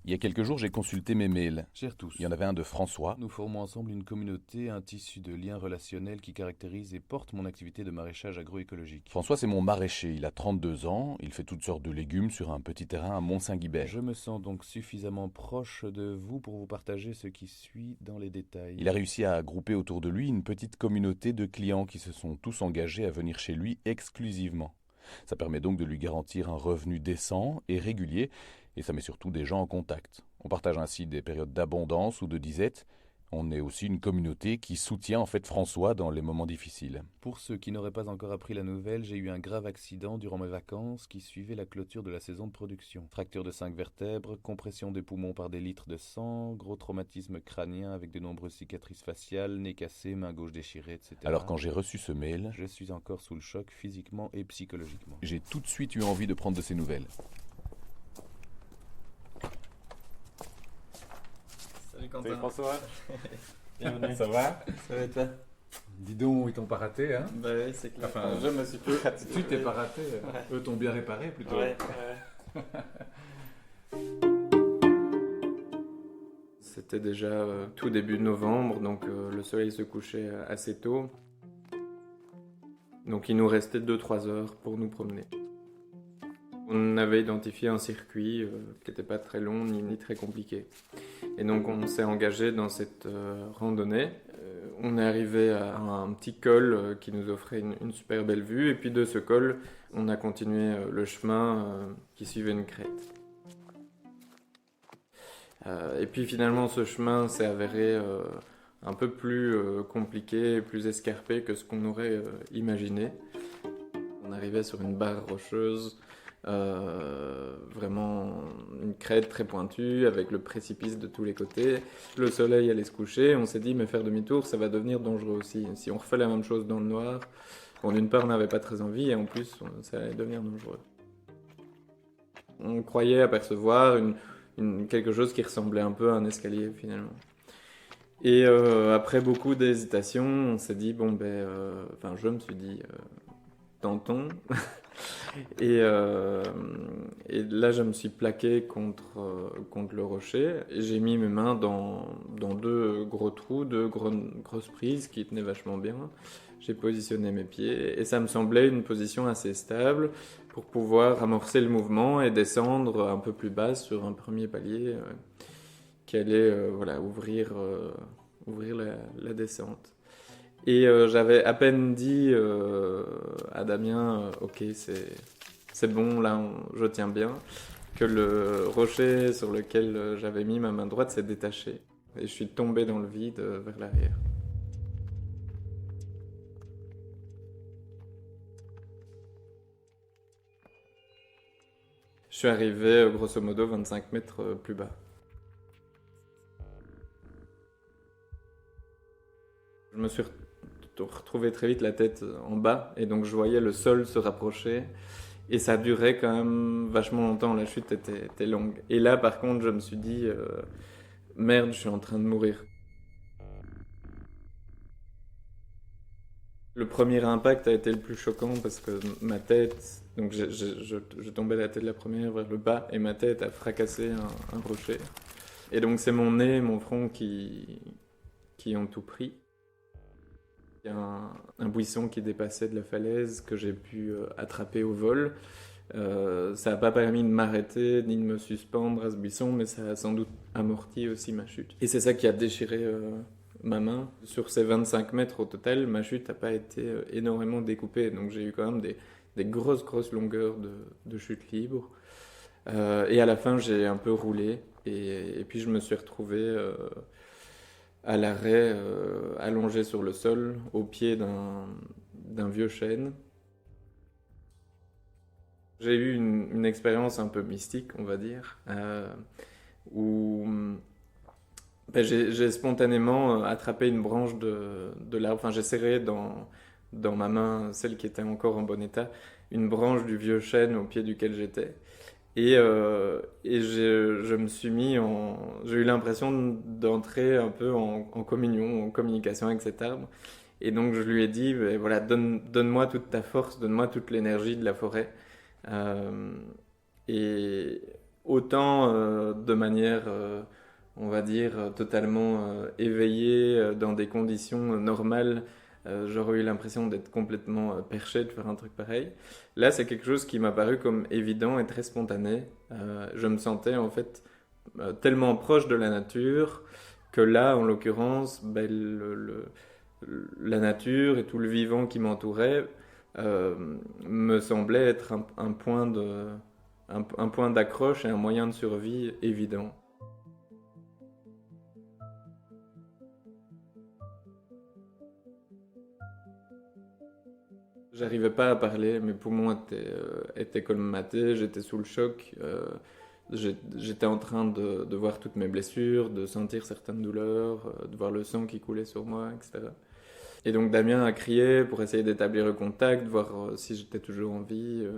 Il y a quelques jours, j'ai consulté mes mails. Chers tous, Il y en avait un de François. nous formons ensemble une communauté, un tissu de liens relationnels qui caractérise et porte mon activité de maraîchage agroécologique. François, c'est mon maraîcher. Il a 32 ans. Il fait toutes sortes de légumes sur un petit terrain à Mont-Saint-Guibert. Je me sens donc suffisamment proche de vous pour vous partager ce qui suit dans les détails. Il a réussi à grouper autour de lui une petite communauté de clients qui se sont tous engagés à venir chez lui exclusivement. Ça permet donc de lui garantir un revenu décent et régulier, et ça met surtout des gens en contact. On partage ainsi des périodes d'abondance ou de disette. On est aussi une communauté qui soutient en fait François dans les moments difficiles. Pour ceux qui n'auraient pas encore appris la nouvelle, j'ai eu un grave accident durant mes vacances qui suivait la clôture de la saison de production. Fracture de 5 vertèbres, compression des poumons par des litres de sang, gros traumatisme crânien avec de nombreuses cicatrices faciales, nez cassé, main gauche déchirée, etc. Alors quand j'ai reçu ce mail, Je suis encore sous le choc physiquement et psychologiquement. j'ai tout de suite eu envie de prendre de ses nouvelles. Salut Salut Quentin. François, Bienvenue. ça va? Ça va et toi? Dis donc, ils t'ont pas raté, hein? Bah oui, c'est clair. Enfin, je me suis plus raté. tu t'es pas raté, Ouais. eux t'ont bien réparé plutôt. Ouais, ouais. C'était déjà tout début novembre, donc le soleil se couchait assez tôt. Donc il nous restait 2-3 heures pour nous promener. On avait identifié un circuit qui n'était pas très long ni très compliqué. Et donc on s'est engagé dans cette randonnée. On est arrivé à un petit col qui nous offrait une super belle vue. Et puis de ce col, on a continué le chemin qui suivait une crête. Et puis finalement ce chemin s'est avéré un peu plus compliqué, plus escarpé que ce qu'on aurait imaginé. On arrivait sur une barre rocheuse. Vraiment une crête très pointue avec le précipice de tous les côtés. Le soleil allait se coucher, on s'est dit mais faire demi-tour ça va devenir dangereux aussi. Si on refait la même chose dans le noir, bon, d'une part on n'avait pas très envie et en plus ça allait devenir dangereux. On croyait apercevoir quelque chose qui ressemblait un peu à un escalier finalement. Et après beaucoup d'hésitation, on s'est dit bon ben, enfin je me suis dit tentons. Et là, je me suis plaqué contre le rocher et j'ai mis mes mains dans deux gros trous, deux grosses prises qui tenaient vachement bien. J'ai positionné mes pieds et ça me semblait une position assez stable pour pouvoir amorcer le mouvement et descendre un peu plus bas sur un premier palier qui allait voilà, ouvrir la descente. Et j'avais à peine dit à Damien, ok, c'est bon, là je tiens bien, que le rocher sur lequel j'avais mis ma main droite s'est détaché. Et je suis tombé dans le vide vers l'arrière. Je suis arrivé grosso modo 25 mètres plus bas. Je me suis retrouvé très vite la tête en bas et donc je voyais le sol se rapprocher et ça durait quand même vachement longtemps, la chute était longue. Et là par contre je me suis dit merde, je suis en train de mourir. Le premier impact a été le plus choquant parce que ma tête, donc je tombais la tête la première vers le bas et ma tête a fracassé un rocher. Et donc c'est mon nez et mon front qui ont tout pris. Il y a un buisson qui dépassait de la falaise que j'ai pu attraper au vol. Ça n'a pas permis de m'arrêter ni de me suspendre à ce buisson, mais ça a sans doute amorti aussi ma chute. Et c'est ça qui a déchiré ma main. Sur ces 25 mètres au total, ma chute n'a pas été énormément découpée. Donc j'ai eu quand même des grosses longueurs de chute libre. Et à la fin, j'ai un peu roulé. Et puis je me suis retrouvé à l'arrêt, allongé sur le sol, au pied d'un vieux chêne. J'ai eu une expérience un peu mystique, on va dire, où ben, j'ai spontanément attrapé une branche de l'arbre. Enfin, j'ai serré dans ma main, celle qui était encore en bon état, une branche du vieux chêne au pied duquel j'étais. Et je me suis mis en... J'ai eu l'impression d'entrer un peu en communion, en communication avec cet arbre. Et donc je lui ai dit, ben, voilà, donne-moi toute ta force, donne-moi toute l'énergie de la forêt. Et autant de manière, on va dire, totalement éveillée, dans des conditions normales, j'aurais eu l'impression d'être complètement perché de faire un truc pareil. Là, c'est quelque chose qui m'a paru comme évident et très spontané. Je me sentais en fait tellement proche de la nature que là, en l'occurrence, ben, la nature et tout le vivant qui m'entourait me semblait être un point d'accroche et un moyen de survie évident. J'arrivais pas à parler, mes poumons étaient colmatés, j'étais sous le choc. J'étais en train de voir toutes mes blessures, de sentir certaines douleurs, de voir le sang qui coulait sur moi, etc. Et donc Damien a crié pour essayer d'établir le contact, voir si j'étais toujours en vie.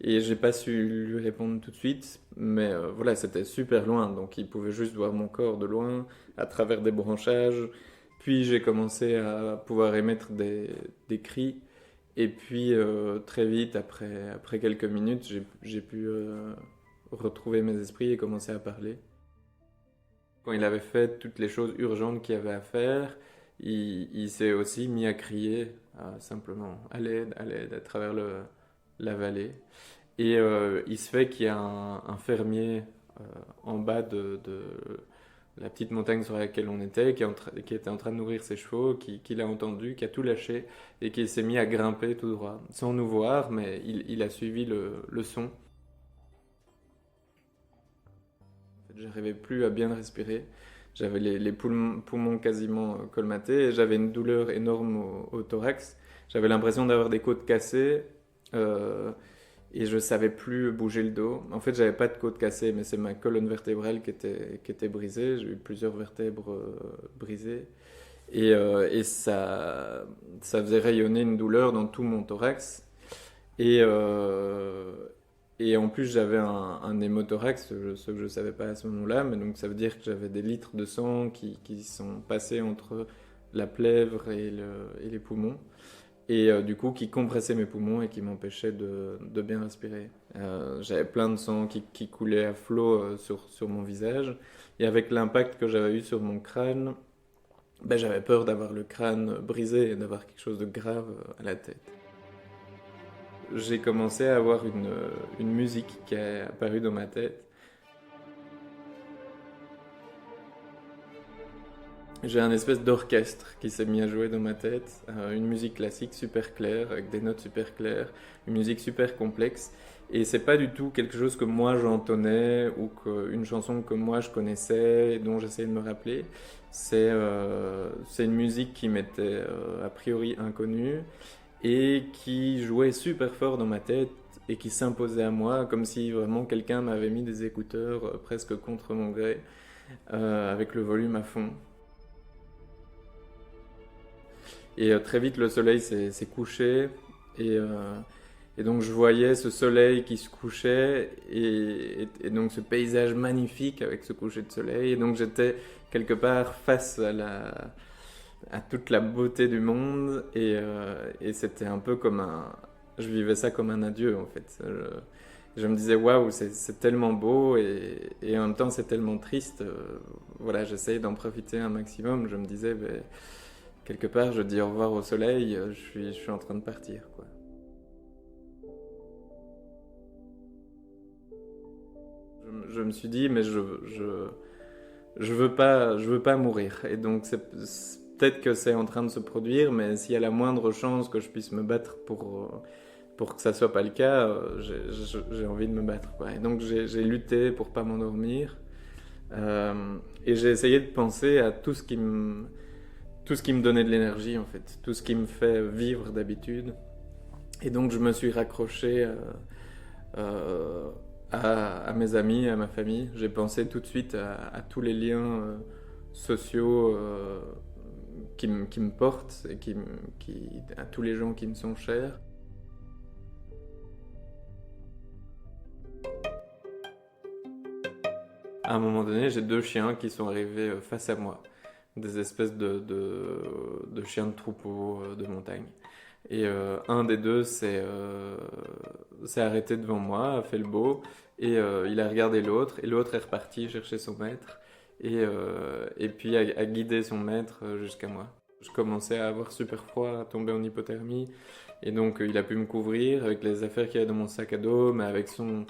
Et j'ai pas su lui répondre tout de suite, mais voilà, c'était super loin, donc il pouvait juste voir mon corps de loin, à travers des branchages. Puis j'ai commencé à pouvoir émettre des cris. Et puis très vite, après quelques minutes, j'ai pu retrouver mes esprits et commencer à parler. Quand il avait fait toutes les choses urgentes qu'il y avait à faire, il s'est aussi mis à crier simplement à l'aide, à travers la vallée. Et il se fait qu'il y a un fermier en bas de la petite montagne sur laquelle on était, qui était en train de nourrir ses chevaux, qui l'a entendu, qui a tout lâché et qui s'est mis à grimper tout droit, sans nous voir, mais il a suivi le son. En fait, j'arrivais plus à bien respirer. J'avais les poumons quasiment colmatés et j'avais une douleur énorme au thorax. J'avais l'impression d'avoir des côtes cassées et je savais plus bouger le dos. En fait, j'avais pas de côte cassée, mais c'est ma colonne vertébrale qui était brisée. J'ai eu plusieurs vertèbres brisées et ça faisait rayonner une douleur dans tout mon thorax. Et en plus, j'avais un hémothorax, ce que je ne savais pas à ce moment-là, mais donc ça veut dire que j'avais des litres de sang qui sont passés entre la plèvre et les poumons, et du coup qui compressaient mes poumons et qui m'empêchaient de bien respirer. J'avais plein de sang qui coulait à flot sur mon visage, et avec l'impact que j'avais eu sur mon crâne, ben, j'avais peur d'avoir le crâne brisé et d'avoir quelque chose de grave à la tête. J'ai commencé à avoir une musique qui est apparue dans ma tête. J'ai un espèce d'orchestre qui s'est mis à jouer dans ma tête, une musique classique super claire, avec des notes super claires, une musique super complexe. Et c'est pas du tout quelque chose que moi j'entonnais ou une chanson que moi je connaissais et dont j'essayais de me rappeler. C'est une musique qui m'était a priori inconnue et qui jouait super fort dans ma tête et qui s'imposait à moi comme si vraiment quelqu'un m'avait mis des écouteurs presque contre mon gré avec le volume à fond. Et très vite le soleil s'est couché et donc je voyais ce soleil qui se couchait et donc ce paysage magnifique avec ce coucher de soleil, et donc j'étais quelque part face à toute la beauté du monde et c'était un peu comme je vivais ça comme un adieu en fait. Je me disais waouh, c'est tellement beau et en même temps c'est tellement triste. Voilà, j'essayais d'en profiter un maximum. Je me disais quelque part je dis au revoir au soleil, je suis en train de partir quoi. Je me suis dit mais je veux pas mourir, et donc peut-être que c'est en train de se produire, mais s'il y a la moindre chance que je puisse me battre pour que ça soit pas le cas, j'ai envie de me battre quoi. Et donc j'ai lutté pour pas m'endormir et j'ai essayé de penser à tout ce qui me donnait de l'énergie en fait, tout ce qui me fait vivre d'habitude, et donc je me suis raccroché à mes amis, à ma famille. J'ai pensé tout de suite à tous les liens sociaux qui me portent et à tous les gens qui me sont chers. À un moment donné, j'ai 2 chiens qui sont arrivés face à moi, des espèces de chiens de troupeau de montagne. Et un des deux s'est arrêté devant moi, a fait le beau, et il a regardé l'autre, et l'autre est reparti chercher son maître, et puis a guidé son maître jusqu'à moi. Je commençais à avoir super froid, à tomber en hypothermie, et donc il a pu me couvrir avec les affaires qu'il y avait dans mon sac à dos, mais avec son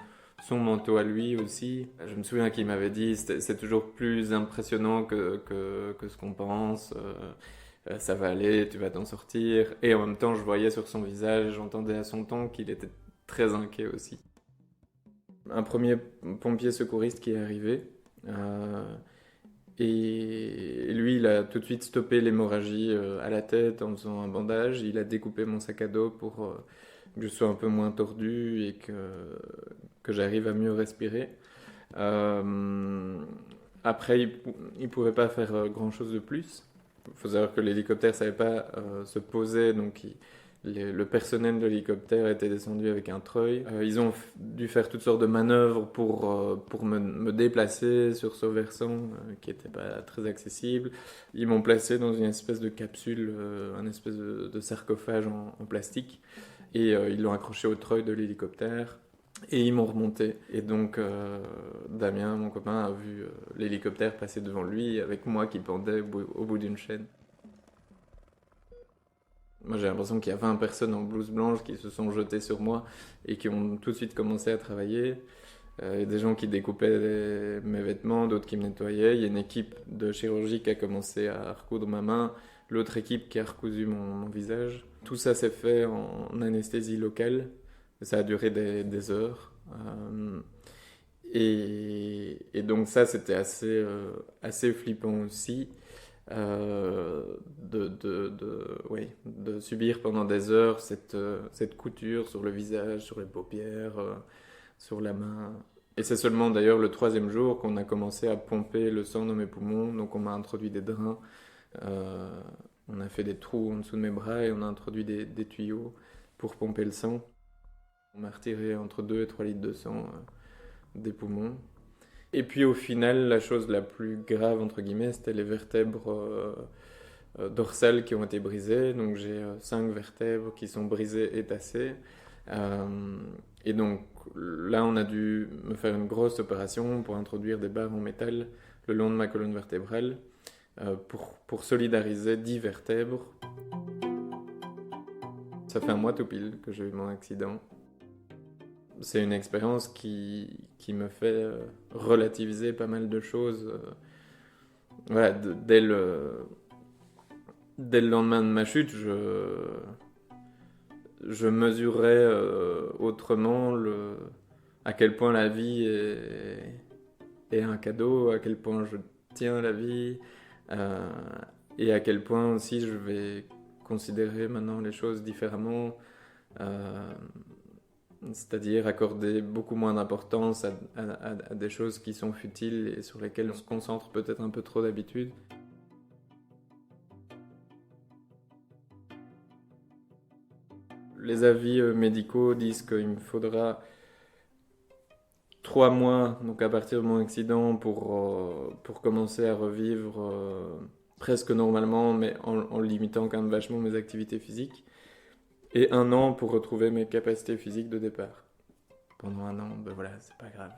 manteau à lui aussi. Je me souviens qu'il m'avait dit c'est toujours plus impressionnant que ce qu'on pense. Ça va aller, tu vas t'en sortir. Et en même temps, je voyais sur son visage, j'entendais à son ton qu'il était très inquiet aussi. Un premier pompier secouriste qui est arrivé. Et lui, il a tout de suite stoppé l'hémorragie à la tête en faisant un bandage. Il a découpé mon sac à dos pour que je sois un peu moins tordu et que j'arrive à mieux respirer. Après, il ne pouvait pas faire grand-chose de plus. Il faut savoir que l'hélicoptère ne savait pas se poser, donc le personnel de l'hélicoptère était descendu avec un treuil. Ils ont dû faire toutes sortes de manœuvres pour me déplacer sur ce versant qui n'était pas très accessible. Ils m'ont placé dans une espèce de capsule, un espèce de sarcophage en plastique, et ils l'ont accroché au treuil de l'hélicoptère. Et ils m'ont remonté. Et donc, Damien, mon copain, a vu l'hélicoptère passer devant lui avec moi qui pendais au bout d'une chaîne. Moi, j'ai l'impression qu'il y a 20 personnes en blouse blanche qui se sont jetées sur moi et qui ont tout de suite commencé à travailler. Il y a des gens qui découpaient mes vêtements, d'autres qui me nettoyaient. Il y a une équipe de chirurgie qui a commencé à recoudre ma main, l'autre équipe qui a recousu mon visage. Tout ça s'est fait en anesthésie locale. Ça a duré des heures. Et donc ça, c'était assez flippant aussi. De subir pendant des heures cette couture sur le visage, sur les paupières, sur la main. Et c'est seulement d'ailleurs le 3e jour qu'on a commencé à pomper le sang dans mes poumons. Donc on m'a introduit des drains, on a fait des trous en dessous de mes bras et on a introduit des tuyaux pour pomper le sang. On m'a retiré entre 2 et 3 litres de sang des poumons. Et puis au final, la chose la plus grave, entre guillemets, c'était les vertèbres dorsales qui ont été brisées. Donc j'ai 5 vertèbres qui sont brisées et tassées. Et donc là, on a dû me faire une grosse opération pour introduire des barres en métal le long de ma colonne vertébrale pour solidariser 10 vertèbres. Ça fait un mois tout pile que j'ai eu mon accident. C'est une expérience qui me fait relativiser pas mal de choses. Voilà, dès le lendemain de ma chute, je mesurais autrement à quel point la vie est un cadeau, à quel point je tiens la vie, et à quel point aussi je vais considérer maintenant les choses différemment. C'est-à-dire accorder beaucoup moins d'importance à des choses qui sont futiles et sur lesquelles on se concentre peut-être un peu trop d'habitude. Les avis médicaux disent qu'il me faudra 3 mois, donc à partir de mon accident, pour commencer à revivre presque normalement, mais en limitant quand même vachement mes activités physiques. Et 1 an pour retrouver mes capacités physiques de départ. Pendant 1 an, ben voilà, c'est pas grave.